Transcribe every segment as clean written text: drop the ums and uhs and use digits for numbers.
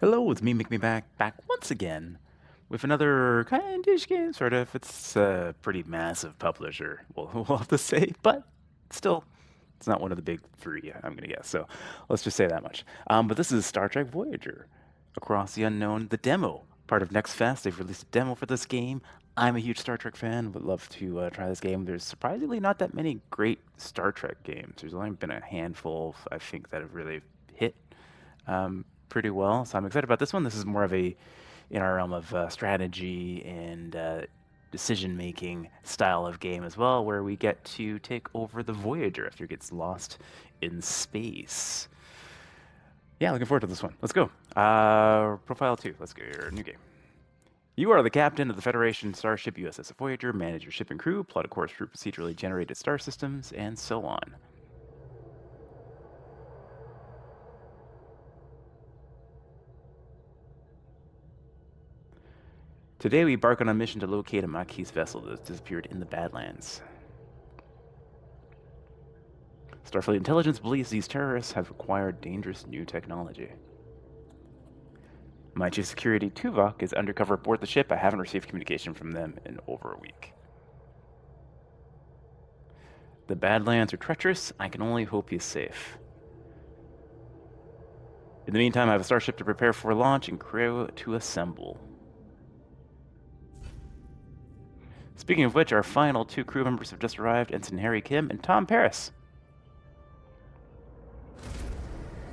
Hello, it's me, back once again with another kind-ish game, sort of. It's a pretty massive publisher, we'll have to say, but still, it's not one of the big three, I'm gonna guess. So let's just say that much. But this is Star Trek Voyager, Across the Unknown, the demo, part of Next Fest. They've released a demo for this game. I'm a huge Star Trek fan, would love to try this game. There's surprisingly not that many great Star Trek games. There's only been a handful, I think, that have really hit pretty well. So I'm excited about this one. This is more of a in our realm of strategy and decision-making style of game as well, where we get to take over the Voyager after it gets lost in space. Yeah, looking forward to this one. Let's go. Profile 2. Let's go here. New game. You are the captain of the Federation starship USS Voyager. Manage your ship and crew, plot a course through procedurally generated star systems, and so on. Today we embark on a mission to locate a Maquis vessel that has disappeared in the Badlands. Starfleet intelligence believes these terrorists have acquired dangerous new technology. My chief security, Tuvok, is undercover aboard the ship. I haven't received communication from them in over a week. The Badlands are treacherous. I can only hope he's safe. In the meantime, I have a starship to prepare for launch and crew to assemble. Speaking of which, our final two crew members have just arrived, Ensign Harry Kim and Tom Paris.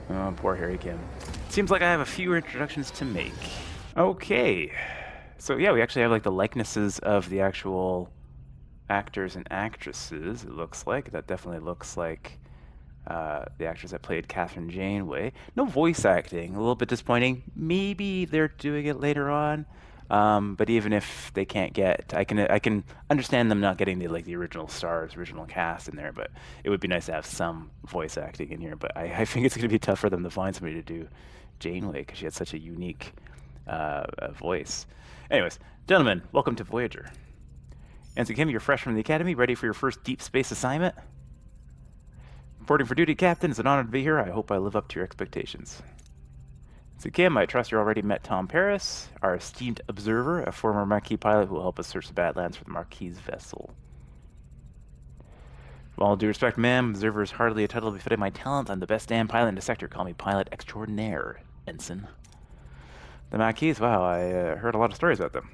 Oh, poor Harry Kim. Seems like I have a few introductions to make. Okay. So yeah, we actually have like the likenesses of the actual actors and actresses, it looks like. That definitely looks like the actress that played Catherine Janeway. No voice acting, a little bit disappointing. Maybe they're doing it later on. But even if they can't get, I can understand them not getting the original stars, original cast in there. But it would be nice to have some voice acting in here. But I think it's going to be tough for them to find somebody to do Janeway because she had such a unique voice. Anyways, gentlemen, welcome to Voyager. Ensign Kim, you're fresh from the academy, ready for your first deep space assignment. Reporting for duty, Captain. It's an honor to be here. I hope I live up to your expectations. So Kim, I trust you already met Tom Paris, our esteemed observer, a former Maquis pilot who will help us search the Badlands for the Maquis vessel. With all due respect, ma'am, observer is hardly a title befitting my talent. I'm the best damn pilot in the sector. Call me pilot extraordinaire, Ensign. The Maquis? Wow, I heard a lot of stories about them.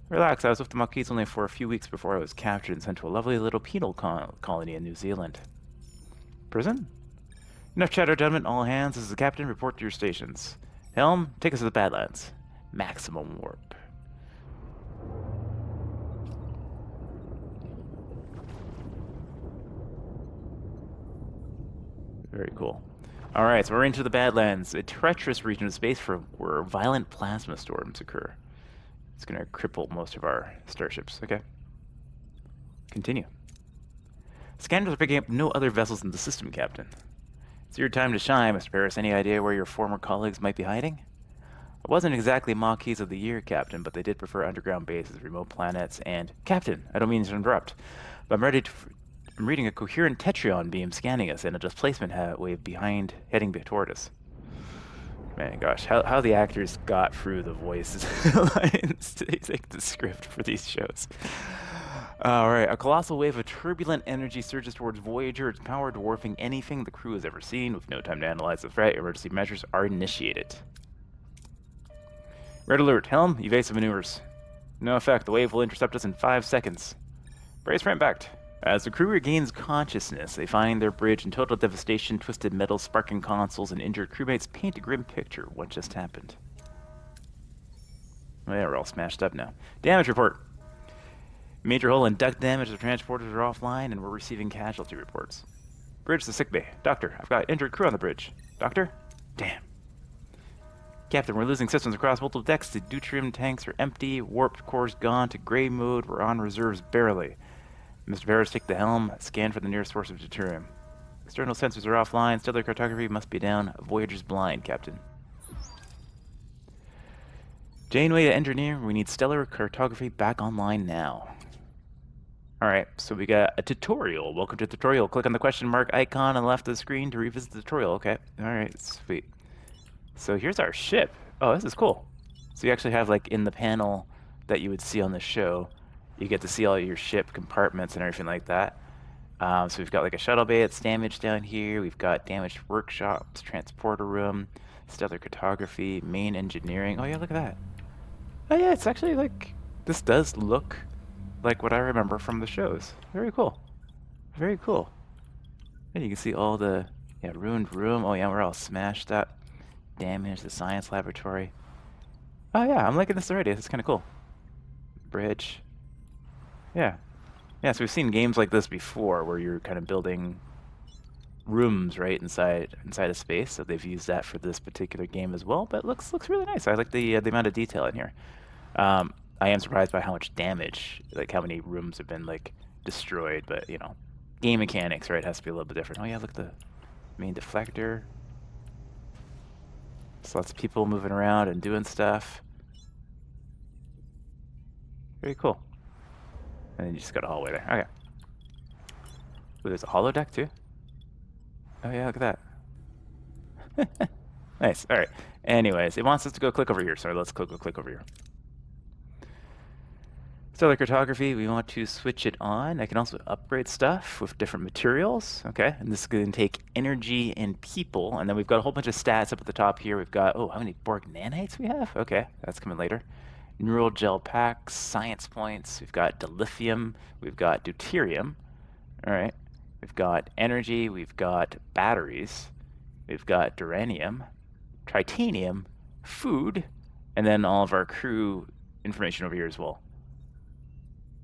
Relax, I was with the Maquis only for a few weeks before I was captured and sent to a lovely little penal colony in New Zealand. Prison? Enough chatter, gentlemen. All hands, this is the captain. Report to your stations. Helm, take us to the Badlands. Maximum warp. Very cool. Alright, so we're into the Badlands, a treacherous region of space where violent plasma storms occur. It's going to cripple most of our starships. Okay. Continue. Scanners are picking up no other vessels in the system, Captain. It's your time to shine, Mr. Paris. Any idea where your former colleagues might be hiding? I wasn't exactly Maquis of the Year, Captain, but they did prefer underground bases, remote planets, and... Captain, I don't mean to interrupt, but I'm reading a coherent Tetrion beam scanning us and a displacement wave heading toward us. Man, gosh, how the actors got through the voices lines to take the script for these shows. Alright, a colossal wave of turbulent energy surges towards Voyager, its power dwarfing anything the crew has ever seen. With no time to analyze the threat, emergency measures are initiated. Red alert, helm, evasive maneuvers. No effect, the wave will intercept us in 5 seconds. Brace for impact. As the crew regains consciousness, they find their bridge in total devastation. Twisted metal, sparking consoles, and injured crewmates paint a grim picture of what just happened. Oh yeah, we're all smashed up now. Damage report. Major hull and duct damage. The transporters are offline, and we're receiving casualty reports. Bridge to sickbay. Doctor, I've got injured crew on the bridge. Doctor? Damn. Captain, we're losing systems across multiple decks. The deuterium tanks are empty. Warp core's gone to gray mode. We're on reserves barely. Mr. Paris, take the helm. Scan for the nearest source of deuterium. External sensors are offline. Stellar cartography must be down. Voyager's blind, Captain. Janeway to engineer. We need stellar cartography back online now. Alright, so we got a tutorial. Welcome to tutorial. Click on the question mark icon on the left of the screen to revisit the tutorial. Okay, alright, sweet. So here's our ship. Oh, this is cool. So you actually have like in the panel that you would see on the show, you get to see all your ship compartments and everything like that. So we've got like a shuttle bay that's damaged down here. We've got damaged workshops, transporter room, stellar cartography, main engineering. Oh yeah, look at that. Oh yeah, it's actually like this does look like what I remember from the shows. Very cool. Very cool. And you can see all the ruined room. Oh yeah, we're all smashed up. Damaged the science laboratory. Oh yeah, I'm liking this already. It's kind of cool. Bridge. Yeah. Yeah, so we've seen games like this before where you're kind of building rooms right inside a space. So they've used that for this particular game as well. But it looks really nice. I like the amount of detail in here. I am surprised by how much damage, like how many rooms have been like destroyed. But you know, game mechanics, right? Has to be a little bit different. Oh yeah, look at the main deflector. So lots of people moving around and doing stuff. Very cool. And then you just got a hallway there. Okay. Ooh, there's a holodeck too. Oh yeah, look at that. Nice. All right. Anyways, it wants us to go click over here, so let's click over here. Stellar cartography, we want to switch it on. I can also upgrade stuff with different materials. Okay, and this is going to take energy and people. And then we've got a whole bunch of stats up at the top here. We've got, oh, how many Borg nanites we have? Okay, that's coming later. Neural gel packs, science points. We've got dilithium. We've got deuterium. All right. We've got energy. We've got batteries. We've got duranium, tritanium, food, and then all of our crew information over here as well.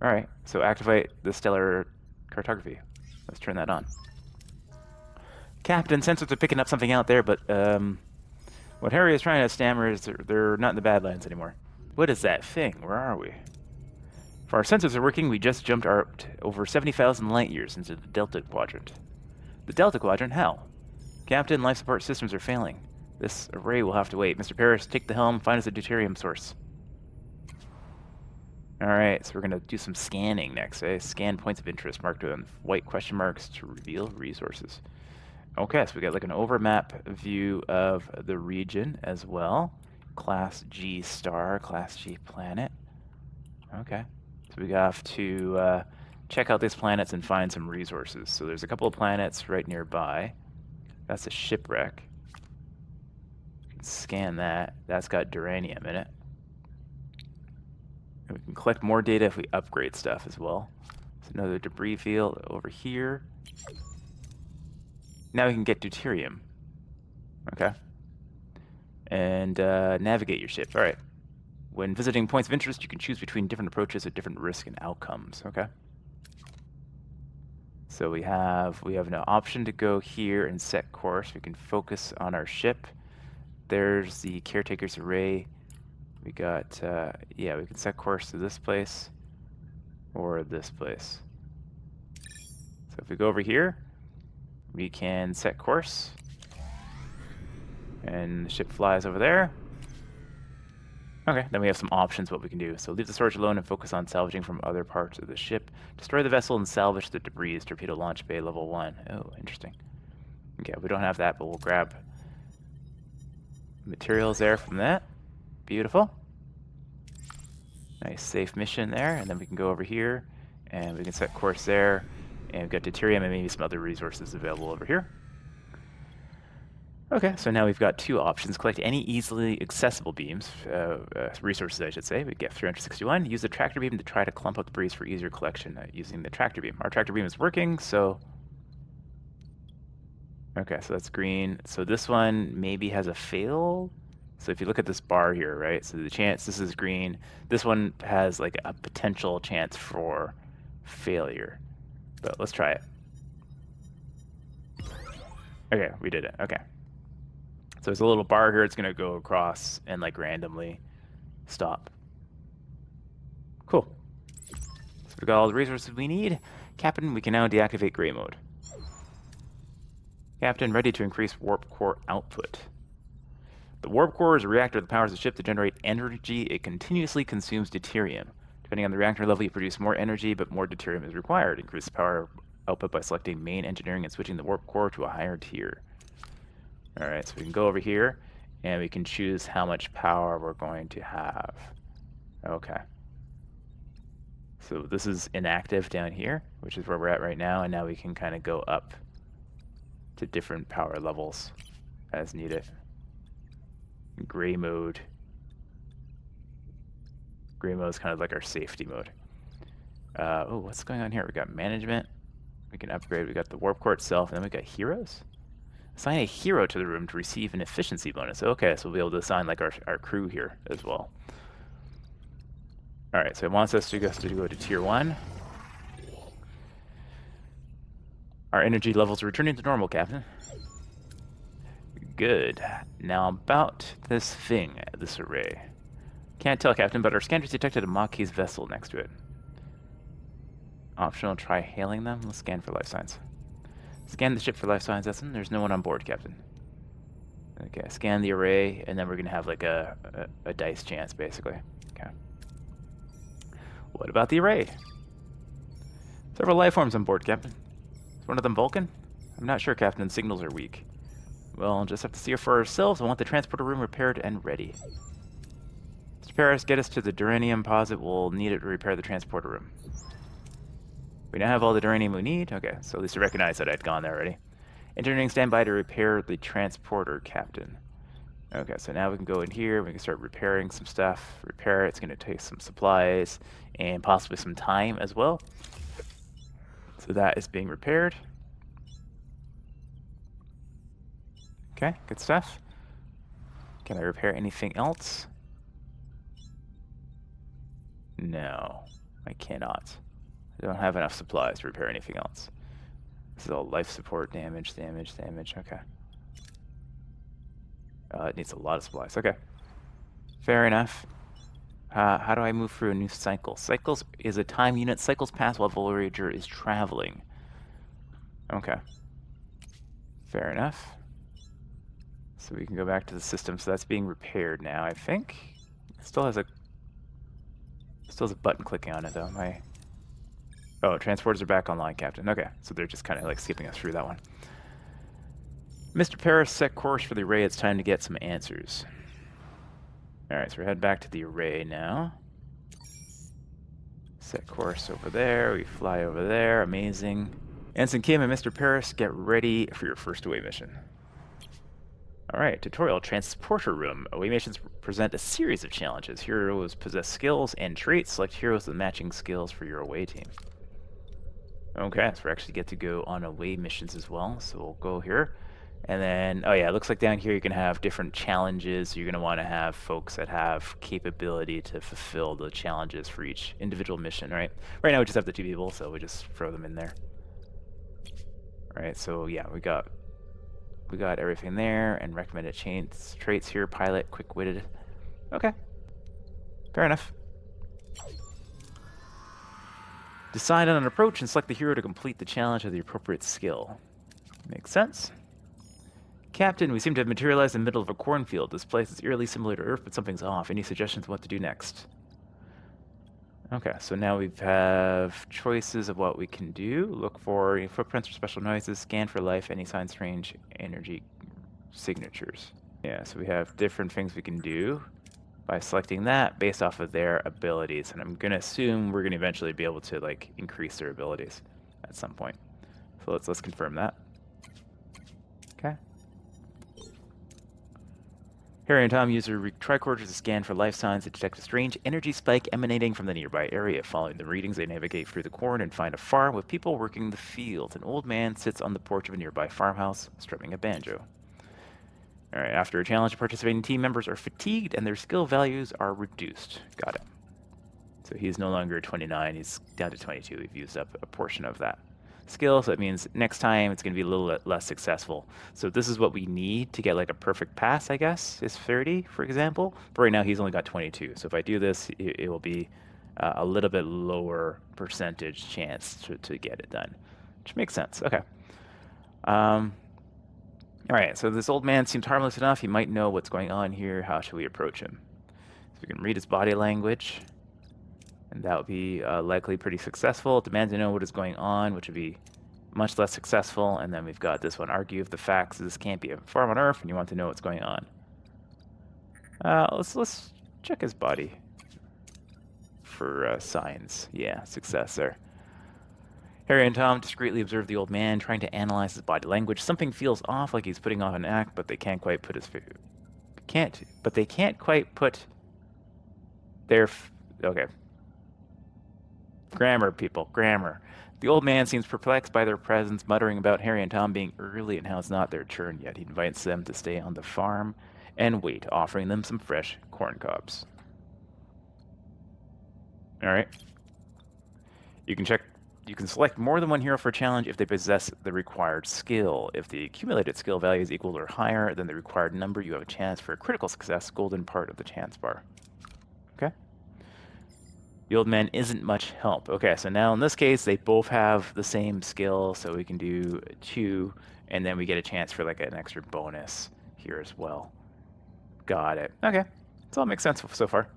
All right, so activate the stellar cartography. Let's turn that on. Captain, sensors are picking up something out there, but what Harry is trying to stammer is they're not in the Badlands anymore. What is that thing? Where are we? If our sensors are working, we just jumped over 70,000 light years into the Delta Quadrant. The Delta Quadrant? How? Captain, life support systems are failing. This array will have to wait. Mr. Paris, take the helm, find us a deuterium source. Alright, so we're going to do some scanning next, eh? Scan points of interest marked with white question marks to reveal resources. Okay, so we got like an overmap view of the region as well. Class G star, Class G planet. Okay, so we have to check out these planets and find some resources. So there's a couple of planets right nearby. That's a shipwreck. We can scan that. That's got duranium in it. And we can collect more data if we upgrade stuff as well. There's another debris field over here. Now we can get deuterium. Okay. And navigate your ship. All right. When visiting points of interest, you can choose between different approaches at different risk and outcomes. Okay. So we have an option to go here and set course. We can focus on our ship. There's the caretaker's array. We got, yeah, we can set course to this place or this place. So if we go over here, we can set course. And the ship flies over there. Okay, then we have some options what we can do. So leave the storage alone and focus on salvaging from other parts of the ship. Destroy the vessel and salvage the debris. Torpedo launch bay level 1. Oh, interesting. Okay, we don't have that, but we'll grab materials there from that. Beautiful. Nice safe mission there, and then we can go over here and we can set course there, and we've got deuterium and maybe some other resources available over here. Okay, so now we've got two options. Collect any easily accessible beams, resources I should say. We get 361. Use the tractor beam to try to clump up debris for easier collection using the tractor beam. Our tractor beam is working, so... Okay, so that's green. So this one maybe has a fail. So if you look at this bar here, right? So the chance, this is green. This one has like a potential chance for failure. But let's try it. Okay, we did it. Okay. So there's a little bar here. It's going to go across and like randomly stop. Cool. So we've got all the resources we need. Captain, we can now deactivate gray mode. Captain, ready to increase warp core output. The warp core is a reactor that powers the ship to generate energy. It continuously consumes deuterium. Depending on the reactor level, you produce more energy, but more deuterium is required. Increase the power output by selecting main engineering and switching the warp core to a higher tier. All right, so we can go over here And we can choose how much power we're going to have. Okay. So this is inactive down here, which is where we're at right now, and now we can kind of go up to different power levels as needed. Gray mode. Gray mode is kind of like our safety mode. Oh, what's going on here? We got management. We can upgrade. We got the warp core itself, and then we got heroes. Assign a hero to the room to receive an efficiency bonus. Okay, so we'll be able to assign like our crew here as well. All right, so it wants us to go to tier 1. Our energy levels are returning to normal, Captain. Good. Now about this thing, this array. Can't tell, Captain, but our scanners detected a Maquis vessel next to it. Optional, try hailing them. Let's scan for life signs. Scan the ship for life signs, Essen. There's no one on board, Captain. Okay, scan the array, and then we're going to have like a dice chance, basically. Okay. What about the array? Several life forms on board, Captain. Is one of them Vulcan? I'm not sure, Captain. Signals are weak. We'll just have to see it for ourselves. I want the transporter room repaired and ready. Mr. Paris, get us to the duranium posit. We'll need it to repair the transporter room. We now have all the duranium we need. Okay, so at least I recognize that I'd gone there already. Engineering standby to repair the transporter, Captain. Okay, so now we can go in here. We can start repairing some stuff. Repair it. It's going to take some supplies and possibly some time as well. So that is being repaired. Okay, good stuff. Can I repair anything else? No, I cannot. I don't have enough supplies to repair anything else. This is all life support, damage. Okay. It needs a lot of supplies. Okay. Fair enough. How do I move through a new cycle? Cycles is a time unit. Cycles pass while Voyager is traveling. Okay. Fair enough. So we can go back to the system. So that's being repaired now, I think. It still has a button clicking on it, though. Oh, transporters are back online, Captain. Okay, so they're just kind of like skipping us through that one. Mr. Paris, set course for the array. It's time to get some answers. All right, so we're heading back to the array now. Set course over there. We fly over there. Amazing. Ensign Kim and Mr. Paris, get ready for your first away mission. All right, tutorial, transporter room. Away missions present a series of challenges. Heroes possess skills and traits. Select heroes with matching skills for your away team. Okay, so we actually get to go on away missions as well. So we'll go here. And then, oh yeah, it looks like down here you can have different challenges. You're going to want to have folks that have capability to fulfill the challenges for each individual mission, right? Right now we just have the 2 people, so we just throw them in there. All right, so yeah, we got everything there, and recommended traits here, pilot, quick-witted. Okay, fair enough. Decide on an approach and select the hero to complete the challenge of the appropriate skill. Makes sense. Captain, we seem to have materialized in the middle of a cornfield. This place is eerily similar to Earth, but something's off. Any suggestions what to do next? Okay, so now we have choices of what we can do. Look for footprints or special noises. Scan for life, any signs, strange energy signatures. Yeah, so we have different things we can do by selecting that based off of their abilities. And I'm going to assume we're going to eventually be able to like increase their abilities at some point. So let's confirm that. Okay. Harry and Tom use their tricorders to scan for life signs that detect a strange energy spike emanating from the nearby area. Following the readings, they navigate through the corn and find a farm with people working the field. An old man sits on the porch of a nearby farmhouse, strumming a banjo. All right, after a challenge, participating team members are fatigued and their skill values are reduced. Got it. So he's no longer 29, he's down to 22. We've used up a portion of that skill, so that means next time it's going to be a little less successful. So this is what we need to get like a perfect pass, I guess, is 30, for example. But right now he's only got 22. So if I do this, it will be a little bit lower percentage chance to get it done, which makes sense. Okay. All right, so this old man seems harmless enough. He might know what's going on here. How should we approach him? So we can read his body language, and that would be likely pretty successful. Demand to know what is going on, which would be much less successful. And then we've got this one, argue if the facts. This can't be a farm on Earth, and you want to know what's going on. Let's check his body for signs. Yeah, success there. Harry and Tom discreetly observe the old man, trying to analyze his body language. Something feels off, like he's putting off an act, but they can't quite put his they can't quite put their okay. Grammar, people, grammar. The old man seems perplexed by their presence, muttering about Harry and Tom being early and how it's not their turn yet. He invites them to stay on the farm and wait, offering them some fresh corn cobs. All right. You can select more than one hero for a challenge if they possess the required skill. If the accumulated skill value is equal or higher than the required number, you have a chance for a critical success, golden part of the chance bar. Okay. The old man isn't much help. Okay, so now in this case, they both have the same skill, so we can do 2, and then we get a chance for like an extra bonus here as well. Got it. Okay, this all makes sense so far.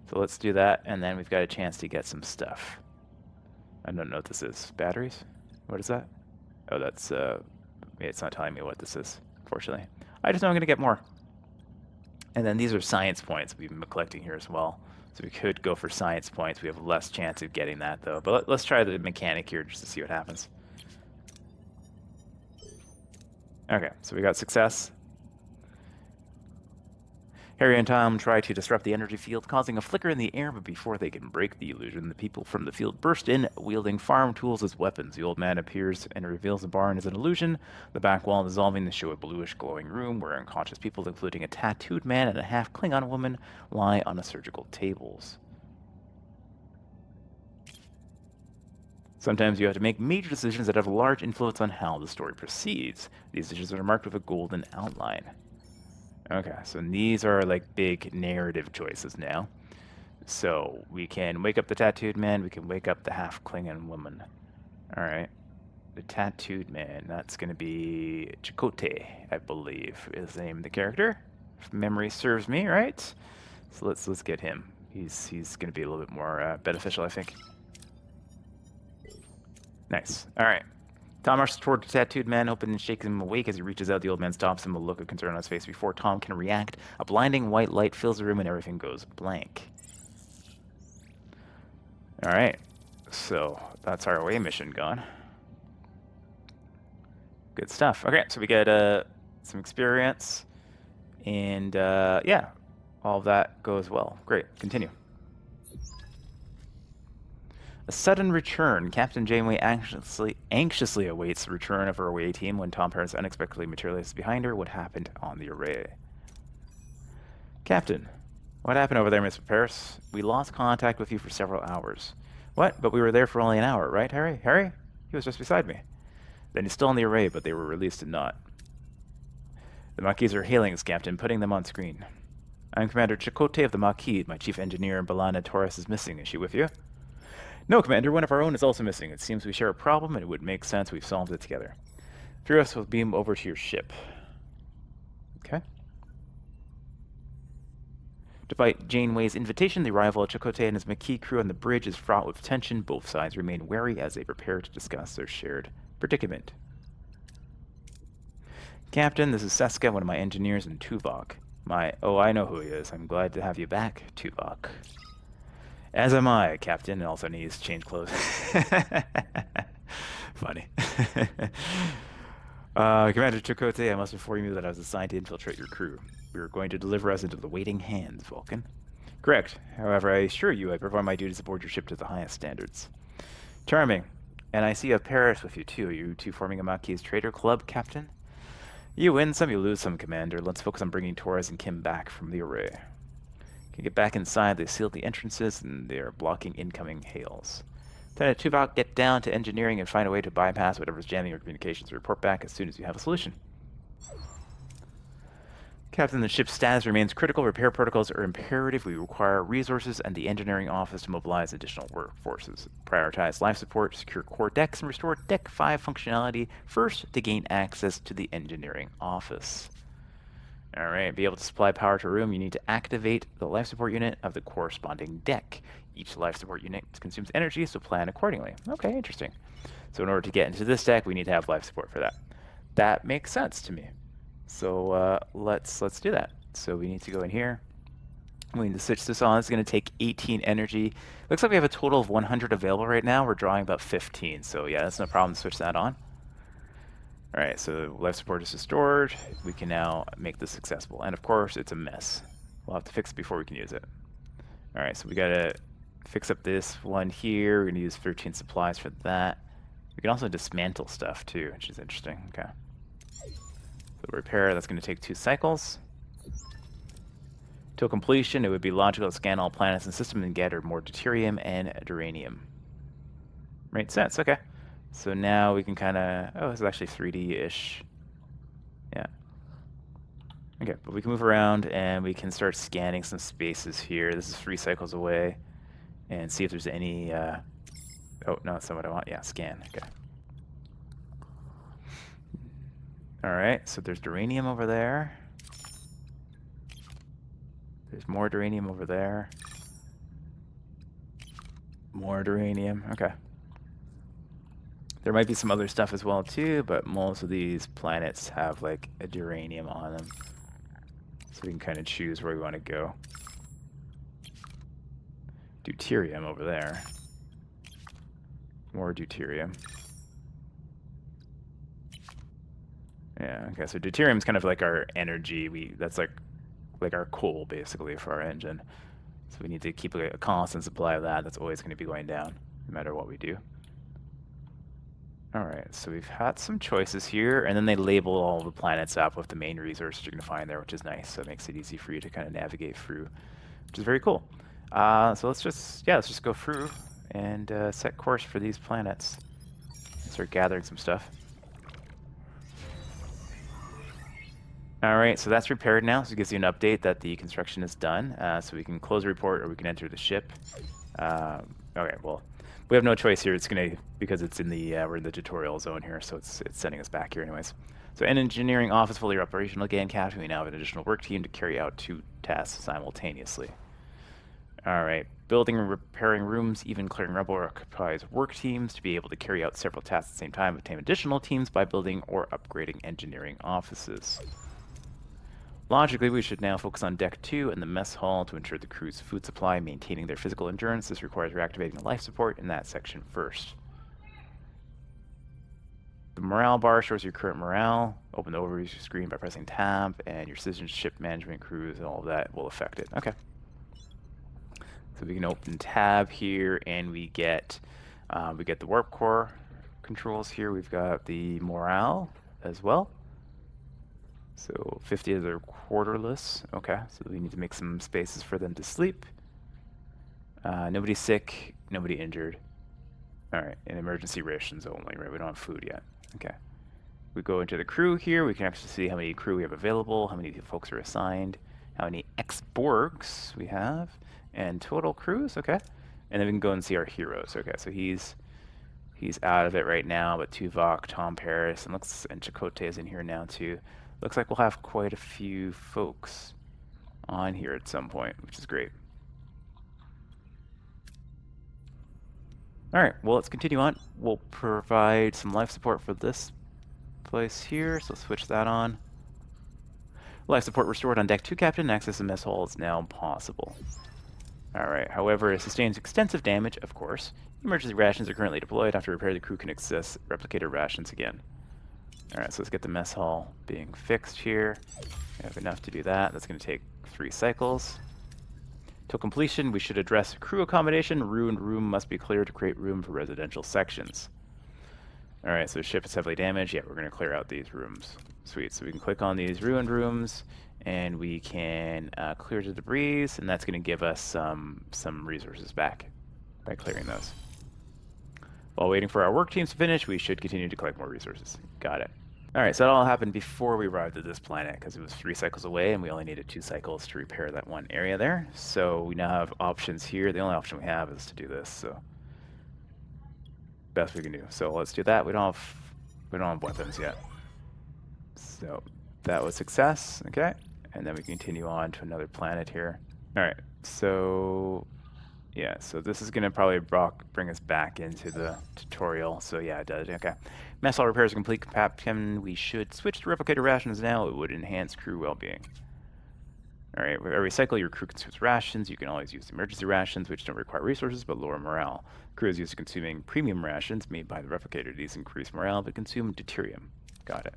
So let's do that, and then we've got a chance to get some stuff. I don't know what this is. Batteries? What is that? Oh, that's, it's not telling me what this is, fortunately. I just know I'm going to get more. And then these are science points we've been collecting here as well. So we could go for science points. We have less chance of getting that, though. But let's try the mechanic here just to see what happens. Okay, so we got success. Harry and Tom try to disrupt the energy field, causing a flicker in the air, but before they can break the illusion, the people from the field burst in, wielding farm tools as weapons. The old man appears and reveals the barn is an illusion, the back wall dissolving to show a bluish glowing room where unconscious people, including a tattooed man and a half-Klingon woman, lie on a surgical tables. Sometimes you have to make major decisions that have a large influence on how the story proceeds. These decisions are marked with a golden outline. Okay, so these are like big narrative choices now. So we can wake up the tattooed man, we can wake up the half-Klingon woman. Alright. The tattooed man, that's going to be Chakotay, I believe, is the name of the character. If memory serves me, right? So let's get him. He's going to be a little bit more beneficial, I think. Nice. Alright. Tom rushes toward the tattooed man, hoping to shake him awake. As he reaches out, the old man stops him with a look of concern on his face. Before Tom can react, a blinding white light fills the room and everything goes blank. Alright, so that's our away mission gone. Good stuff. Okay, so we get some experience, and yeah, all of that goes well. Great, continue. A sudden return. Captain Janeway anxiously awaits the return of her away team when Tom Paris unexpectedly materializes behind her. What happened on the array? Captain, what happened over there, Mr. Paris? We lost contact with you for several hours. What? But we were there for only an hour, right, Harry? Harry? He was just beside me. Then he's still on the array, but they were released and not. The Maquis are hailing us, Captain, putting them on screen. I'm Commander Chakotay of the Maquis. My chief engineer, Balana Torres, is missing. Is she with you? No, Commander, one of our own is also missing. It seems we share a problem, and it would make sense we've solved it together. Three of us will beam over to your ship. Okay. Despite Janeway's invitation, the arrival of Chakotay and his Maquis crew on the bridge is fraught with tension. Both sides remain wary as they prepare to discuss their shared predicament. Captain, this is Seska, one of my engineers, and Tuvok. Oh, I know who he is. I'm glad to have you back, Tuvok. As am I, Captain, and also needs to change clothes. Funny. Commander Chakotay, I must inform you that I was assigned to infiltrate your crew. We are going to deliver us into the waiting hands, Vulcan. Correct. However, I assure you I perform my duties aboard your ship to the highest standards. Charming. And I see you have Paris with you, too. Are you two forming a Maquis Trader Club, Captain? You win some, you lose some, Commander. Let's focus on bringing Torres and Kim back from the array. Can get back inside. They sealed the entrances, and they are blocking incoming hails. Lieutenant Tuvok, get down to engineering and find a way to bypass whatever's jamming your communications. Report back as soon as you have a solution. Captain, the ship's status remains critical. Repair protocols are imperative. We require resources and the engineering office to mobilize additional workforces. Prioritize life support, secure core decks, and restore Deck 5 functionality first to gain access to the engineering office. Alright, be able to supply power to a room, you need to activate the life support unit of the corresponding deck. Each life support unit consumes energy, so plan accordingly. Okay, interesting. So in order to get into this deck, we need to have life support for that. That makes sense to me. So let's do that. So we need to go in here, We need to switch this on. It's going to take 18 energy. Looks like we have a total of 100 available right now. We're drawing about 15. So yeah, that's no problem to switch that on. All right, so life support is restored. We can now make this accessible. And of course, it's a mess. We'll have to fix it before we can use it. All right, so we got to fix up this one here. We're going to use 13 supplies for that. We can also dismantle stuff too, which is interesting. Okay. So repair, that's going to take 2 cycles. Till completion, it would be logical to scan all planets and systems and gather more deuterium and duranium. Makes sense, okay. So now we can kind of... Oh, this is actually 3D-ish. Yeah. Okay, but we can move around and we can start scanning some spaces here. This is 3 cycles away. And see if there's any... Oh, no, that's not what I want. Yeah, scan. Okay. Alright, so there's duranium over there. There's more duranium over there. More duranium. Okay. There might be some other stuff as well too, but most of these planets have like a duranium on them. So we can kind of choose where we want to go. Deuterium over there. More deuterium. Yeah, okay, so deuterium is kind of like our energy. That's like our coal basically for our engine. So we need to keep a constant supply of that. That's always going to be going down no matter what we do. Alright, so we've had some choices here, and then they label all the planets up with the main resources you're going to find there, which is nice. So it makes it easy for you to kind of navigate through, which is very cool. So let's just go through and set course for these planets. Start gathering some stuff. Alright, so that's repaired now, so it gives you an update that the construction is done. So we can close the report or we can enter the ship. Okay, well, we have no choice here. It's gonna, because it's in the we're in the tutorial zone here, so it's sending us back here anyways. So an engineering office fully operational again, Captain. We now have an additional work team to carry out 2 tasks simultaneously. Alright, building and repairing rooms, even clearing rubble occupies work teams to be able to carry out several tasks at the same time. Obtain additional teams by building or upgrading engineering offices. Logically, we should now focus on Deck 2 and the mess hall to ensure the crew's food supply, maintaining their physical endurance. This requires reactivating the life support in that section first. The morale bar shows your current morale. Open the overview screen by pressing tab, and your citizenship management crews and all of that will affect it. Okay. So we can open tab here, and we get the warp core controls here. We've got the morale as well. So 50 of their quarterless. Okay, so we need to make some spaces for them to sleep. Nobody sick, nobody injured. All right, and emergency rations only, right? We don't have food yet. Okay. We go into the crew here. We can actually see how many crew we have available, how many folks are assigned, how many ex-Borgs we have, and total crews. Okay. And then we can go and see our heroes. Okay, so he's out of it right now, but Tuvok, Tom Paris, and Chakotay is in here now too. Looks like we'll have quite a few folks on here at some point, which is great. All right, well, let's continue on. We'll provide some life support for this place here, so switch that on. Life support restored on Deck 2, Captain. Access the mess hall is now possible. All right, however, it sustains extensive damage, of course. Emergency rations are currently deployed. After repair, the crew can access replicator rations again. Alright, so let's get the mess hall being fixed here. We have enough to do that. That's going to take 3 cycles. Till completion, we should address crew accommodation. Ruined room must be cleared to create room for residential sections. Alright, so the ship is heavily damaged. Yeah, we're going to clear out these rooms. Sweet, so we can click on these ruined rooms, and we can clear the debris, and that's going to give us some resources back by clearing those. While waiting for our work teams to finish, we should continue to collect more resources. Got it. Alright, so that all happened before we arrived at this planet, because it was 3 cycles away, and we only needed 2 cycles to repair that one area there. So we now have options here. The only option we have is to do this, so best we can do. So let's do that. We don't have weapons yet. So that was success, okay? And then we continue on to another planet here. Alright, so yeah, so this is going to probably bring us back into the tutorial. So yeah, it does. Okay. Mess hall repairs are complete, Captain. We should switch to replicator rations now. It would enhance crew well-being. All right, recycle your crew consumes rations. You can always use emergency rations, which don't require resources but lower morale. Crew is used to consuming premium rations made by the replicator. These increase morale but consume deuterium. Got it.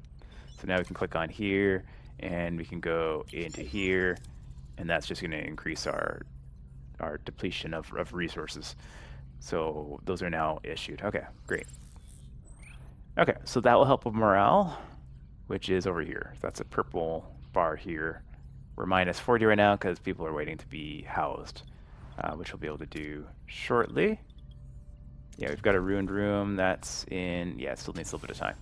So now we can click on here, and we can go into here, and that's just going to increase our depletion of resources. So those are now issued. Okay, great. Okay, so that will help with morale, which is over here. That's a purple bar here. We're minus 40 right now because people are waiting to be housed, which we'll be able to do shortly. Yeah, we've got a ruined room that's in, yeah, it still needs a little bit of time.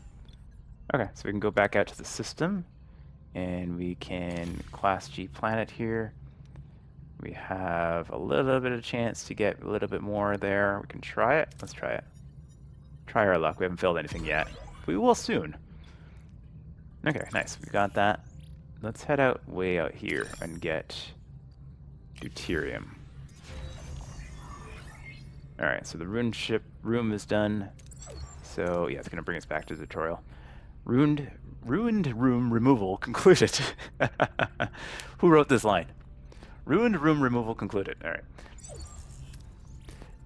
Okay, so we can go back out to the system, and we can class G planet here. We have a little bit of chance to get a little bit more there. We can try it. Let's try it. Try our luck. We haven't filled anything yet. We will soon. Okay, nice. We got that. Let's head out way out here and get deuterium. Alright, so the ruined ship room is done. So, yeah, it's going to bring us back to the tutorial. Ruined room removal concluded. Who wrote this line? Ruined room removal concluded. Alright.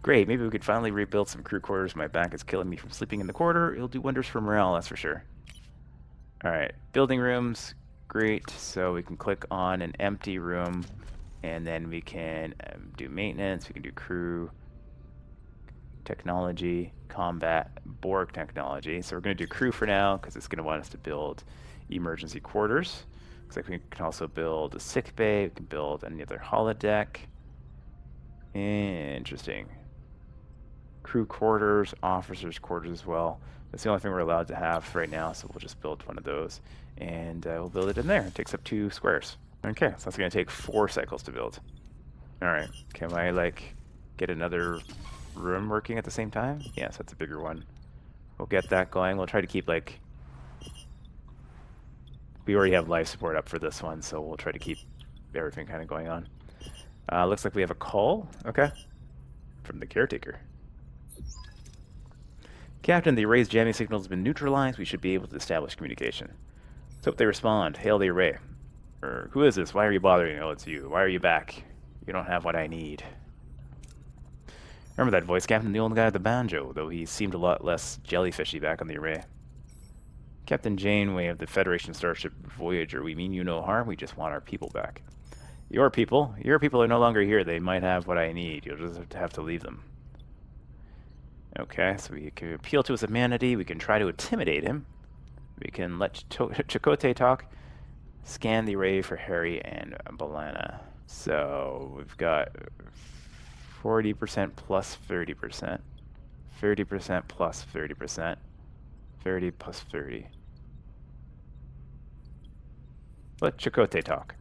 Great, maybe we could finally rebuild some crew quarters. My back is killing me from sleeping in the corridor. It'll do wonders for morale, that's for sure. Alright, building rooms. Great, so we can click on an empty room, and then we can do maintenance, we can do crew, technology, combat, Borg technology. So we're going to do crew for now, because it's going to want us to build emergency quarters. Looks like we can also build a sick bay, we can build another holodeck. Interesting. Crew quarters, officers' quarters as well. That's the only thing we're allowed to have right now, so we'll just build one of those. And we'll build it in there. It takes up 2 squares. Okay, so that's going to take 4 cycles to build. Alright, can I, like, get another room working at the same time? Yes, that's a bigger one. We'll get that going. We'll try to keep, like... We already have life support up for this one, so we'll try to keep everything kind of going on. Looks like we have a call. Okay. From the caretaker. Captain, the array's jamming signal has been neutralized. We should be able to establish communication. Let's hope they respond. Hail the array. Or, who is this? Why are you bothering me? Oh, it's you. Why are you back? You don't have what I need. Remember that voice, Captain? The old guy with the banjo, though he seemed a lot less jellyfishy back on the array. Captain Janeway of the Federation starship Voyager. We mean you no harm. We just want our people back. Your people are no longer here. They might have what I need. You'll just have to leave them. Okay, so we can appeal to his humanity. We can try to intimidate him. We can let Chakotay talk. Scan the array for Harry and Balana. So we've got 40% plus 30%. 30% plus 30%. 30 plus 30. Let Chakotay talk.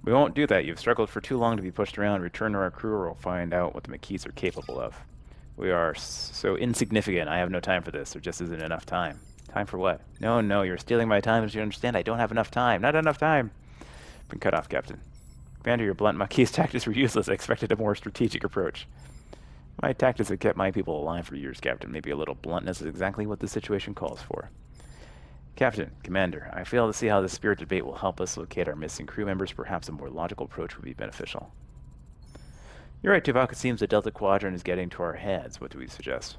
We won't do that. You've struggled for too long to be pushed around. Return to our crew or we'll find out what the Maquis are capable of. We are so insignificant. I have no time for this. There just isn't enough time. Time for what? No, you're stealing my time. As you understand, I don't have enough time. Not enough time. Been cut off, Captain. Commander, your blunt Maquis tactics were useless. I expected a more strategic approach. My tactics have kept my people alive for years, Captain. Maybe a little bluntness is exactly what the situation calls for. Captain, Commander, I fail to see how the spirit debate will help us locate our missing crew members. Perhaps a more logical approach would be beneficial. You're right, Tuvok. It seems the Delta Quadrant is getting to our heads. What do we suggest?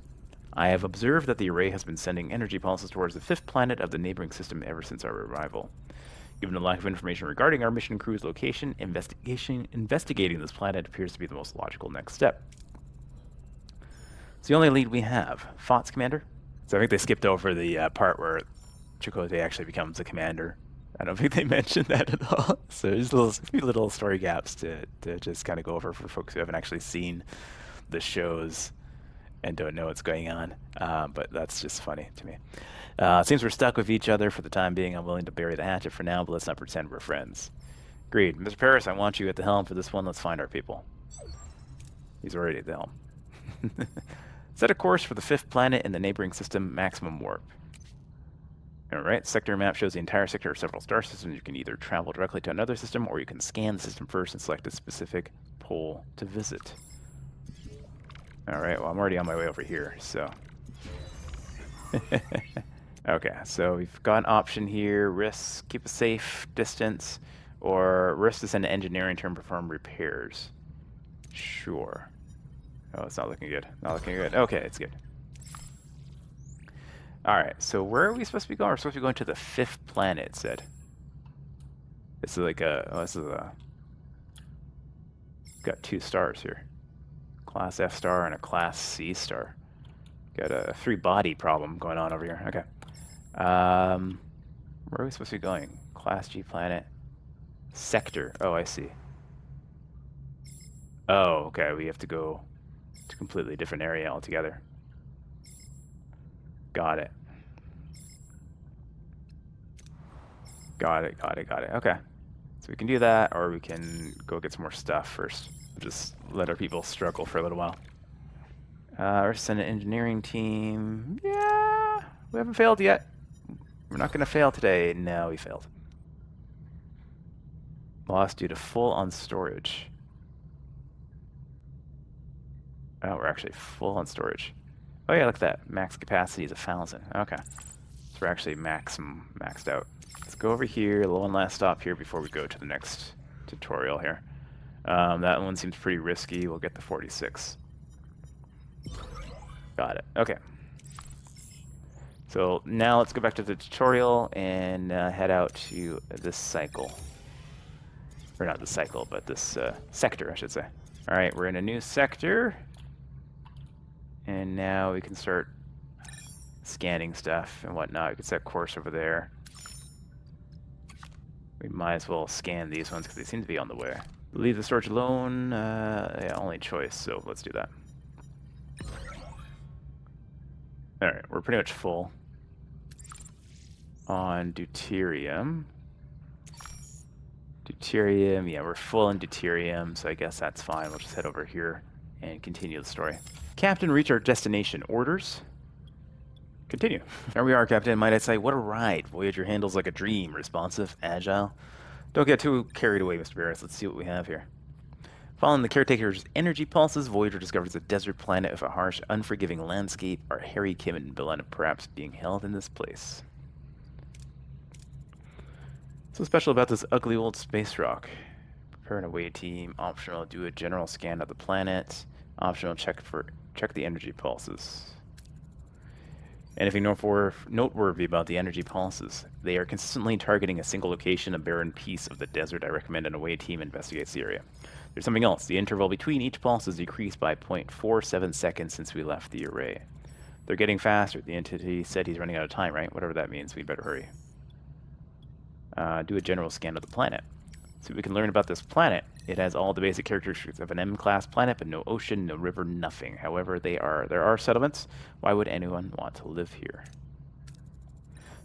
I have observed that the array has been sending energy pulses towards the 5th planet of the neighboring system ever since our arrival. Given the lack of information regarding our mission crew's location, investigating this planet appears to be the most logical next step. It's the only lead we have. Thoughts, Commander? So I think they skipped over the part where Chakotay actually becomes a commander. I don't think they mentioned that at all. So there's a few little story gaps to just kind of go over for folks who haven't actually seen the shows and don't know what's going on. But that's just funny to me. It seems we're stuck with each other for the time being. I'm willing to bury the hatchet for now, but let's not pretend we're friends. Agreed. Mr. Paris, I want you at the helm for this one. Let's find our people. He's already at the helm. Set a course for the 5th planet in the neighboring system, maximum warp. Alright, sector map shows the entire sector of several star systems. You can either travel directly to another system, or you can scan the system first and select a specific pole to visit. Alright, well, I'm already on my way over here, so... Okay, so we've got an option here. Risk, keep a safe distance, Or risk to send an engineering to perform repairs. Sure. Oh, it's not looking good. Not looking good. Okay, it's good. Alright, so where are we supposed to be going? We're supposed to be going to the 5th planet, it said. This is like a... Oh, this is a... Got 2 stars here. Class F star and a Class C star. Got a 3-body problem going on over here. Okay. Where are we supposed to be going? Class G planet. Sector. Oh, I see. Oh, okay. We have to go to a completely different area altogether. Got it. Got it, got it, got it. Okay. So we can do that, or we can go get some more stuff first. Just let our people struggle for a little while. Or send an engineering team. Yeah, we haven't failed yet. We're not going to fail today. No, we failed. Lost due to full on storage. Oh, we're actually full on storage. Oh yeah, look at that. Max capacity is 1,000. Okay. So we're actually maxed out. Let's go over here, one last stop here before we go to the next tutorial here. That one seems pretty risky. We'll get the 46. Got it. Okay. So now let's go back to the tutorial and head out to this cycle. Or not this cycle, but this sector, I should say. Alright, we're in a new sector. And now we can start scanning stuff and whatnot. We can set course over there. We might as well scan these ones because they seem to be on the way. Leave the storage alone. Yeah, only choice, so let's do that. Alright, we're pretty much full on deuterium. Deuterium, yeah, we're full on deuterium, so I guess that's fine. We'll just head over here and continue the story. Captain, reach our destination. Orders? Continue. There we are, Captain. Might I say, what a ride. Voyager handles like a dream. Responsive, agile. Don't get too carried away, Mr. Barris. Let's see what we have here. Following the caretaker's energy pulses, Voyager discovers a desert planet of a harsh, unforgiving landscape. Are Harry, Kim, and Belen perhaps being held in this place? What's so special about this ugly old space rock? Prepare an away team. Optional, do a general scan of the planet. Optional, check the energy pulses. Anything noteworthy about the energy pulses? They are consistently targeting a single location, a barren piece of the desert. I recommend an away team investigates the area. There's something else. The interval between each pulse has decreased by 0.47 seconds since we left the array. They're getting faster. The entity said he's running out of time, right? Whatever that means, we better hurry. Do a general scan of the planet. So we can learn about this planet. It has all the basic characteristics of an M-class planet, but no ocean, no river, nothing. However, there are settlements. Why would anyone want to live here?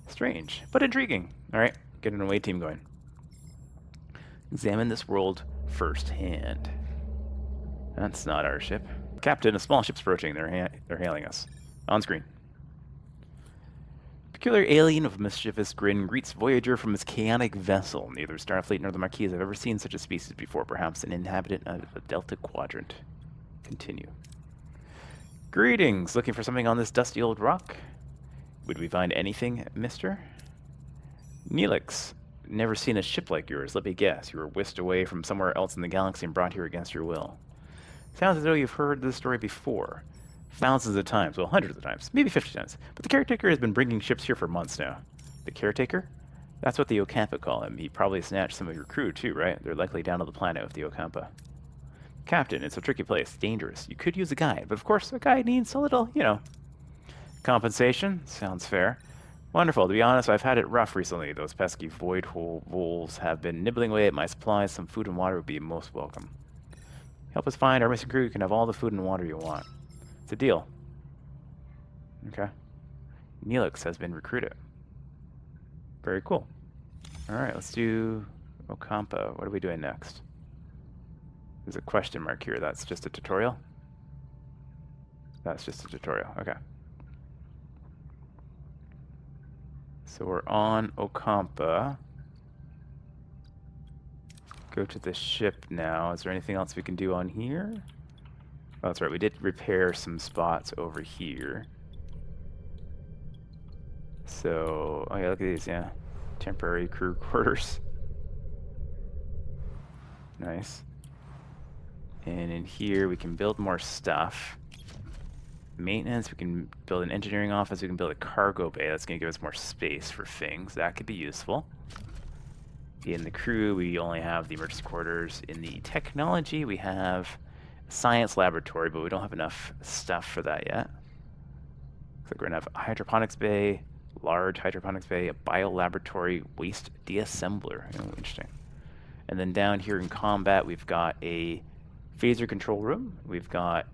Strange, but intriguing. All right, get an away team going. Examine this world firsthand. That's not our ship. Captain, a small ship's approaching. They're hailing us. On screen. Peculiar alien of mischievous grin greets Voyager from his chaotic vessel. Neither Starfleet nor the Maquis have ever seen such a species before, perhaps an inhabitant of the Delta Quadrant. Continue. Greetings! Looking for something on this dusty old rock? Would we find anything, mister? Neelix. Never seen a ship like yours. Let me guess. You were whisked away from somewhere else in the galaxy and brought here against your will. Sounds as though you've heard this story before. Thousands of times, well, hundreds of times, maybe 50 times. But the caretaker has been bringing ships here for months now. The caretaker? That's what the Ocampa call him. He probably snatched some of your crew, too, right? They're likely down on the planet with the Ocampa. Captain, it's a tricky place. Dangerous. You could use a guide, but of course, a guide needs a little, compensation. Sounds fair. Wonderful. To be honest, I've had it rough recently. Those pesky void wolves have been nibbling away at my supplies. Some food and water would be most welcome. Help us find our missing crew. You can have all the food and water you want. It's a deal. Okay. Neelix has been recruited. Very cool. Alright, let's do Ocampa. What are we doing next? There's a question mark here. That's just a tutorial? That's just a tutorial. Okay. So we're on Ocampa. Go to the ship now. Is there anything else we can do on here? Oh, that's right. We did repair some spots over here. So, oh yeah, look at these, yeah. Temporary crew quarters. Nice. And in here, we can build more stuff. Maintenance, we can build an engineering office, we can build a cargo bay. That's going to give us more space for things. That could be useful. In the crew, we only have the emergency quarters. In the technology, we have a science laboratory, but we don't have enough stuff for that yet. Looks like we're going to have a hydroponics bay, large hydroponics bay, a biolaboratory, waste deassembler. Oh, interesting. And then down here in combat, we've got a phaser control room. We've got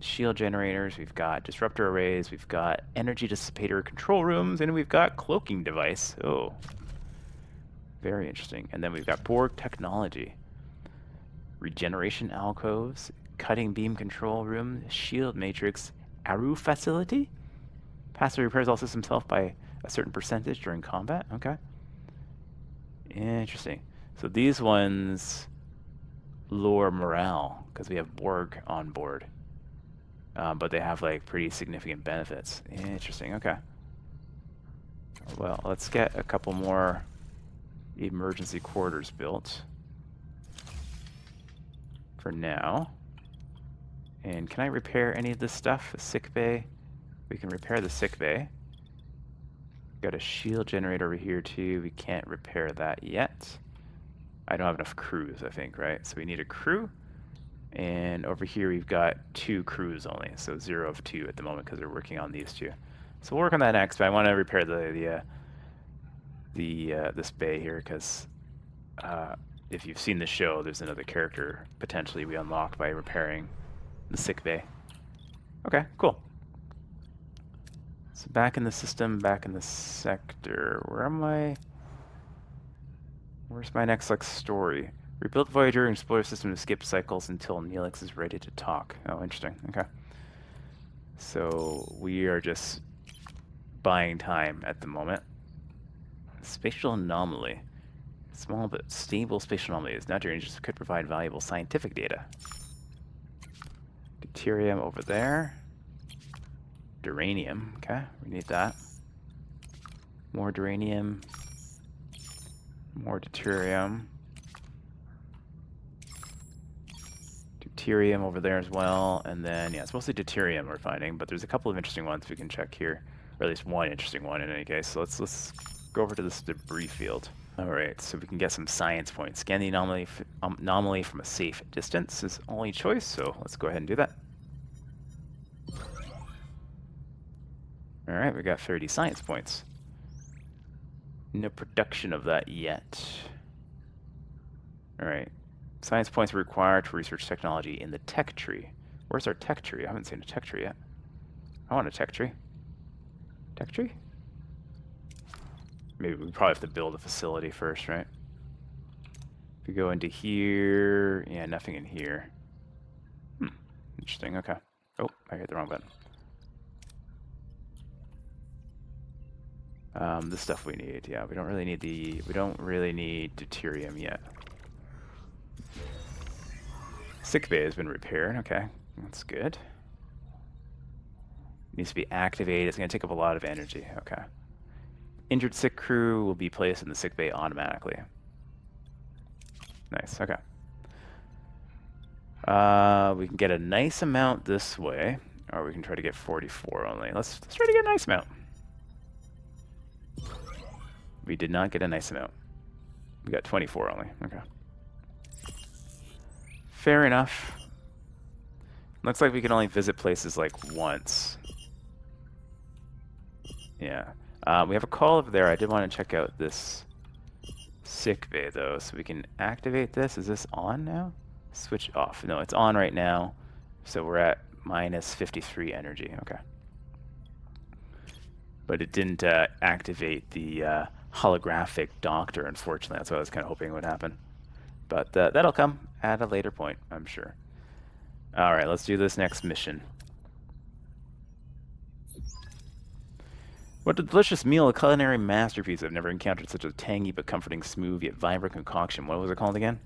shield generators. We've got disruptor arrays. We've got energy dissipator control rooms. And we've got cloaking device. Oh, very interesting. And then we've got Borg technology. Regeneration alcoves, cutting beam control room, shield matrix, Aru facility. Passive repairs all systems health by a certain percentage during combat. Okay. Interesting. So these ones lower morale because we have Borg on board. But they have like pretty significant benefits. Interesting. Okay. Well, let's get a couple more emergency quarters built for now. And can I repair any of this stuff? The sick bay. We can repair the sick bay. Got a shield generator over here too. We can't repair that yet. I don't have enough crews, I think, right? So we need a crew. And over here we've got 2 crews only. So 0 of 2 at the moment because we're working on these 2. So we'll work on that next, but I want to repair this bay here because if you've seen the show, there's another character potentially we unlock by repairing the sick bay. Okay, cool. So back in the system, back in the sector. Where am I? Where's my next story? Rebuild Voyager and explore the system to skip cycles until Neelix is ready to talk. Oh, interesting. Okay. So we are just buying time at the moment. Spatial anomaly. Small but stable spatial anomalies. Not ranges could provide valuable scientific data. Deuterium over there. Duranium. Okay, we need that. More duranium. More deuterium. Deuterium over there as well. And then, yeah, it's mostly deuterium we're finding, but there's a couple of interesting ones we can check here. Or at least one interesting one in any case. So let's go over to this debris field. Alright, so we can get some science points. Scan the anomaly from a safe distance is only choice, so let's go ahead and do that. Alright, we got 30 science points. No production of that yet. Alright. Science points are required to research technology in the tech tree. Where's our tech tree? I haven't seen a tech tree yet. I want a tech tree. Tech tree? Maybe we probably have to build a facility first, right? If we go into here, yeah, nothing in here. Interesting, okay. Oh, I hit the wrong button. The stuff we need, yeah, we don't really need deuterium yet. Sick bay has been repaired, okay, that's good. Needs to be activated, it's gonna take up a lot of energy, okay. Injured sick crew will be placed in the sick bay automatically. Nice, okay. We can get a nice amount this way, or we can try to get 44 only. Let's try to get a nice amount. We did not get a nice amount. We got 24 only. Okay. Fair enough. Looks like we can only visit places like once. Yeah. We have a call over there. I did want to check out this sick bay though, so we can activate this. Is this on now? Switch off. No, it's on right now. So we're at minus 53 energy. Okay. But it didn't activate the holographic doctor, unfortunately. That's what I was kind of hoping would happen. But that'll come at a later point, I'm sure. Alright, let's do this next mission. What a delicious meal, a culinary masterpiece. I've never encountered such a tangy but comforting, smooth yet vibrant concoction. What was it called again?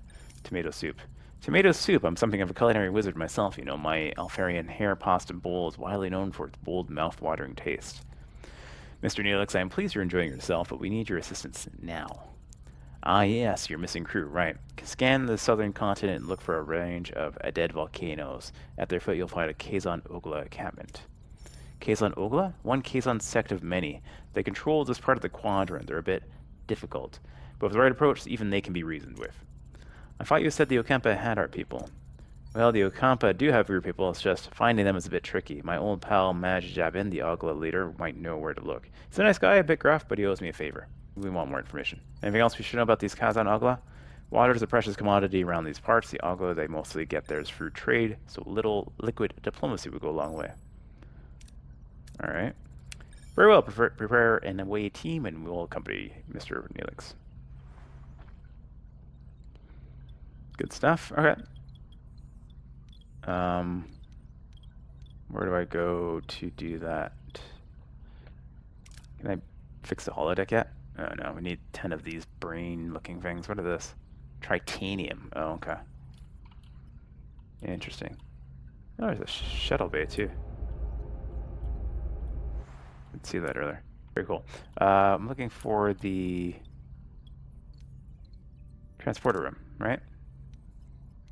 Tomato soup. Tomato soup. I'm something of a culinary wizard myself, you know. My Alfarian hair pasta bowl is widely known for its bold, mouth-watering taste. Mr. Neelix, I am pleased you're enjoying yourself, but we need your assistance now. Ah, yes, your missing crew, right. Scan the southern continent and look for a range of dead volcanoes. At their foot, you'll find a Kazon Ogla encampment. Kazon Ogla? One Kazon sect of many. They control this part of the quadrant. They're a bit difficult. But with the right approach, even they can be reasoned with. I thought you said the Ocampa had our people. Well, the Ocampa do have your people, it's just finding them is a bit tricky. My old pal Majabin, the Ogla leader, might know where to look. He's a nice guy, a bit gruff, but he owes me a favor. We want more information. Anything else we should know about these Kazan Ogla? Water is a precious commodity around these parts. The Ogla, they mostly get theirs through trade, so little liquid diplomacy would go a long way. Alright. Very well, prepare an away team and we'll accompany Mr. Neelix. Good stuff. Okay. Where do I go to do that? Can I fix the holodeck yet? Oh no, we need 10 of these brain-looking things. What are this? Tritanium. Oh, okay. Interesting. Oh, there's a shuttle bay too. Didn't see that earlier. Very cool. I'm looking for the transporter room, right?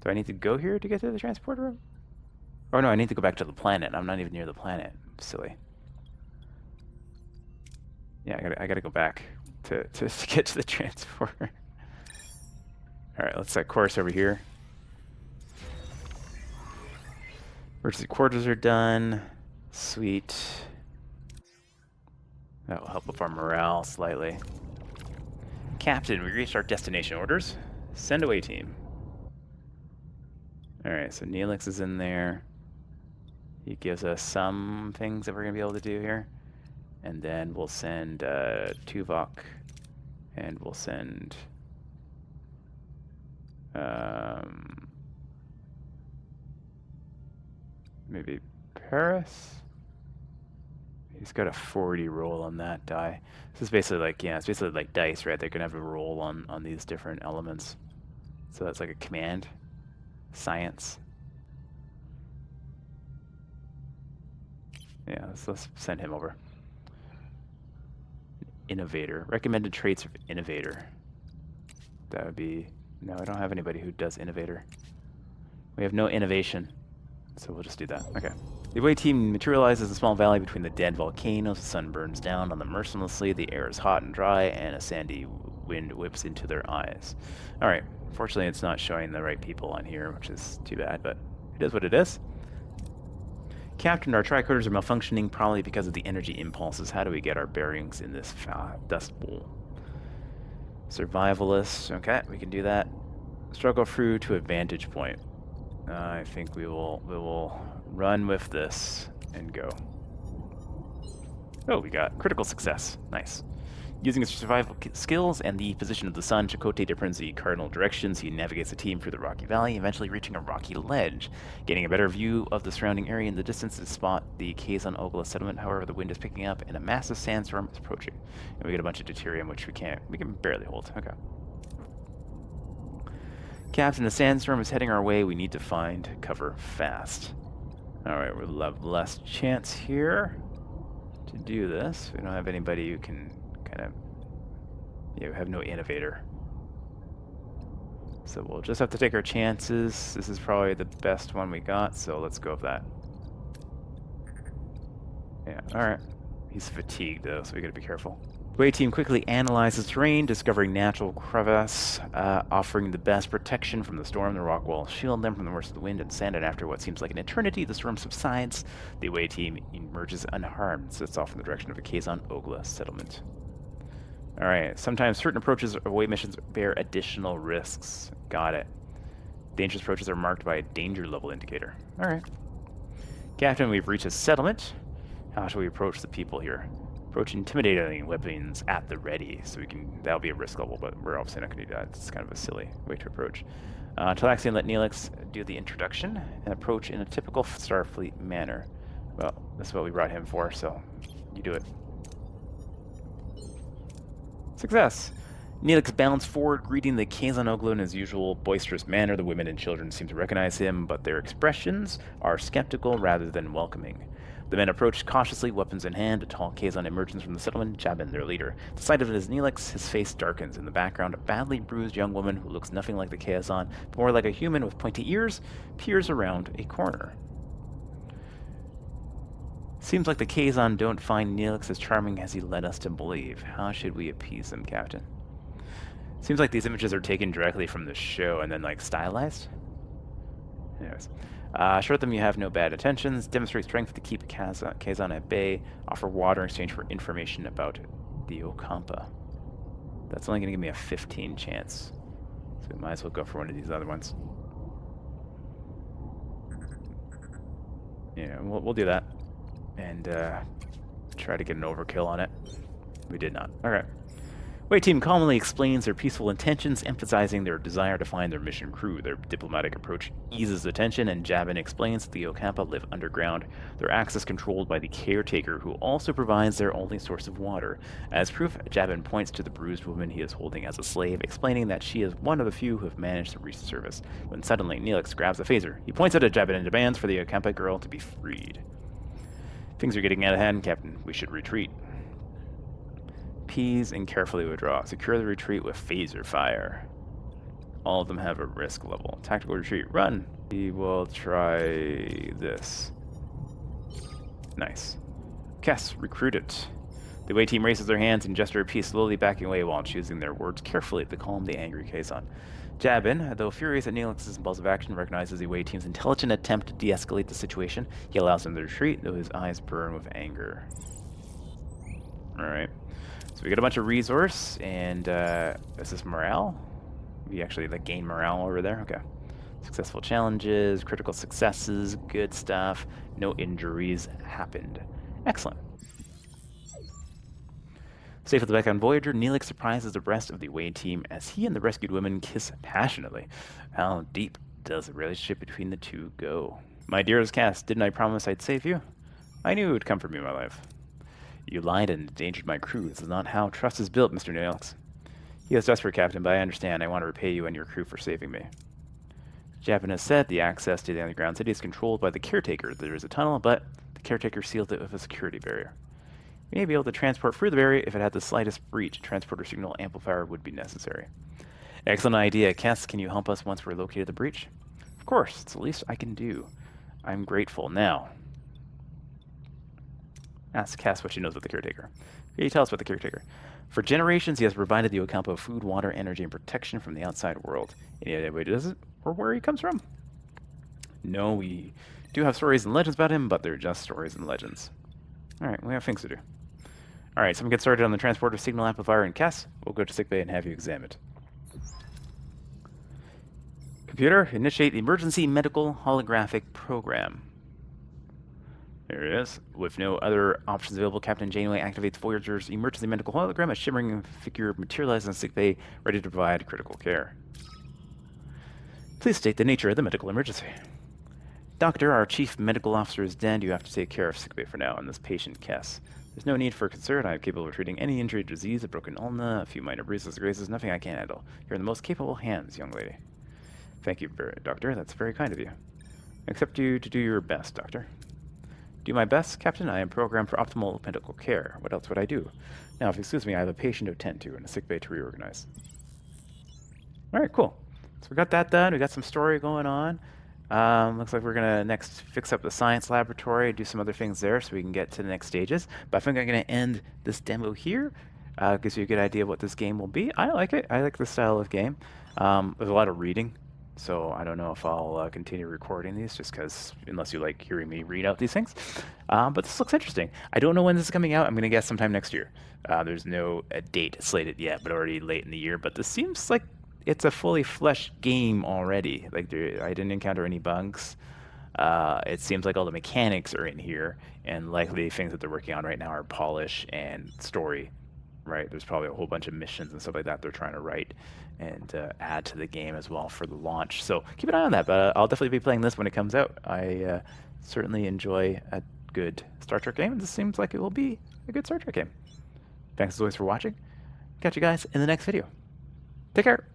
Do I need to go here to get to the transporter room? Oh no, I need to go back to the planet. I'm not even near the planet. I'm silly. Yeah, I gotta go back to get to the transporter. Alright, let's set course over here. Emergency quarters are done. Sweet. That will help with our morale slightly. Captain, we reached our destination. Orders. Send away team. Alright, so Neelix is in there. He gives us some things that we're going to be able to do here. And then we'll send Tuvok. And we'll send... maybe Paris? He's got a 40 roll on that die. This is basically like, yeah, it's basically like dice, right? They're going to have a roll on these different elements. So that's like a command. Science. Yeah, let's send him over. Innovator. Recommended traits of Innovator. That would be... No, I don't have anybody who does Innovator. We have no innovation. So we'll just do that. Okay. The away team materializes in a small valley between the dead volcanoes. The sun burns down on them mercilessly. The air is hot and dry, and a sandy wind whips into their eyes. Alright. Fortunately, it's not showing the right people on here, which is too bad, but it is what it is. Captain, our tricorders are malfunctioning, probably because of the energy impulses. How do we get our bearings in this dust bowl? Survivalist. Okay, we can do that. Struggle through to a vantage point. I think we will run with this and go. Oh, we got critical success. Nice. Using his survival skills and the position of the sun, Chakotay determines the cardinal directions. He navigates the team through the rocky valley, eventually reaching a rocky ledge. Getting a better view of the surrounding area in the distance to spot the Kazon Ogla settlement. However, the wind is picking up and a massive sandstorm is approaching. And we get a bunch of deuterium, which we can barely hold. Okay. Captain, the sandstorm is heading our way. We need to find cover fast. Alright, we'll have less chance here to do this. We don't have anybody who can kind of... Yeah, we have no innovator. So we'll just have to take our chances. This is probably the best one we got, so let's go with that. Yeah, alright. He's fatigued though, so we gotta be careful. Away team quickly analyzes terrain, discovering natural crevasse, offering the best protection from the storm. The rock walls shield them from the worst of the wind and sand, and after what seems like an eternity, the storm subsides. The away team emerges unharmed, sets off in the direction of a Kazon Ogla settlement. Alright, sometimes certain approaches of away missions bear additional risks. Got it. Dangerous approaches are marked by a danger level indicator. Alright. Captain, we've reached a settlement. How shall we approach the people here? Approach intimidating weapons at the ready. So that'll be a risk level, but we're obviously not going to do that. It's kind of a silly way to approach. Talaxian, let Neelix do the introduction and approach in a typical Starfleet manner. Well, that's what we brought him for, so you do it. Success! Neelix bounds forward, greeting the Kazon Ogla in his usual boisterous manner. The women and children seem to recognize him, but their expressions are skeptical rather than welcoming. The men approach cautiously, weapons in hand. A tall Kazon emerges from the settlement, Jabin, their leader. The sight of it is Neelix. His face darkens. In the background, a badly bruised young woman who looks nothing like the Kazon, but more like a human with pointy ears, peers around a corner. Seems like the Kazon don't find Neelix as charming as he led us to believe. How should we appease them, Captain? Seems like these images are taken directly from the show and then, like, stylized. Anyways. Assure them you have no bad intentions. Demonstrate strength to keep Kazon at bay. Offer water in exchange for information about the Ocampa. That's only going to give me a 15 chance. So we might as well go for one of these other ones. Yeah, we'll do that. And try to get an overkill on it. We did not. Okay. Wei team calmly explains their peaceful intentions, emphasizing their desire to find their mission crew. Their diplomatic approach eases the tension, and Jabin explains that the Ocampa live underground. Their access controlled by the caretaker, who also provides their only source of water. As proof, Jabin points to the bruised woman he is holding as a slave, explaining that she is one of the few who have managed to reach the surface. When suddenly, Neelix grabs a phaser. He points it at Jabin and demands for the Ocampa girl to be freed. Things are getting out of hand, Captain. We should retreat. Pease and carefully withdraw. Secure the retreat with phaser fire. All of them have a risk level. Tactical retreat. Run! We will try this. Nice. Kess, recruit it. The Wei team raises their hands and gesture of peace, slowly backing away while choosing their words carefully to calm the angry Kazon. Jabin, though furious at Neelix's impulsive action, recognizes the Wei team's intelligent attempt to de-escalate the situation. He allows them to retreat, though his eyes burn with anger. Alright. So we get a bunch of resource, and is this morale? We actually like gain morale over there. Okay. Successful challenges, critical successes, good stuff. No injuries happened. Excellent. Safe at the back on Voyager, Neelix surprises the rest of the Wei team as he and the rescued women kiss passionately. How deep does the relationship between the two go? My dearest Cass, didn't I promise I'd save you? I knew it would comfort me, my life. You lied and endangered my crew. This is not how trust is built, Mr. Neelix. He is desperate, Captain, but I understand. I want to repay you and your crew for saving me. Jabin has said the access to the underground city is controlled by the caretaker. There is a tunnel, but the caretaker sealed it with a security barrier. We may be able to transport through the barrier if it had the slightest breach. Transporter signal amplifier would be necessary. Excellent idea. Cass, can you help us once we're located at the breach? Of course. It's the least I can do. I'm grateful. Now, ask Cass what she knows about the caretaker. Can you tell us about the caretaker? For generations, he has provided the Ocampa food, water, energy, and protection from the outside world. Any idea what he does it or where he comes from? No, we do have stories and legends about him, but they're just stories and legends. Alright, we have things to do. Alright, so I'm going to get started on the transporter signal amplifier and Cass. We'll go to sickbay and have you examined. Computer, initiate the emergency medical holographic program. There it is. With no other options available, Captain Janeway activates Voyager's emergency medical hologram. A shimmering figure materializes in sickbay, ready to provide critical care. Please state the nature of the medical emergency. Doctor, our chief medical officer is dead. You have to take care of sickbay for now and this patient, Kess. There's no need for concern. I am capable of treating any injury, disease, a broken ulna, a few minor bruises, grazes, nothing I can't handle. You're in the most capable hands, young lady. Thank you, Doctor. That's very kind of you. I accept you to do your best, Doctor. Do my best, Captain. I am programmed for optimal medical care. What else would I do? Now, if you excuse me, I have a patient to attend to and a sickbay to reorganize. All right, cool. So we got that done. We got some story going on. Looks like we're going to next fix up the science laboratory, do some other things there so we can get to the next stages. But I think I'm going to end this demo here. Gives you a good idea of what this game will be. I like it. I like this style of game. There's a lot of reading, so I don't know if I'll continue recording these just because, unless you like hearing me read out these things. But this looks interesting. I don't know when this is coming out. I'm going to guess sometime next year. There's no date slated yet, but already late in the year. But this seems like it's a fully fleshed game already. Like I didn't encounter any bugs. It seems like all the mechanics are in here, and likely things that they're working on right now are polish and story. Right? There's probably a whole bunch of missions and stuff like that they're trying to write and add to the game as well for the launch. So keep an eye on that. But I'll definitely be playing this when it comes out. I certainly enjoy a good Star Trek game, and this seems like it will be a good Star Trek game. Thanks as always for watching. Catch you guys in the next video. Take care.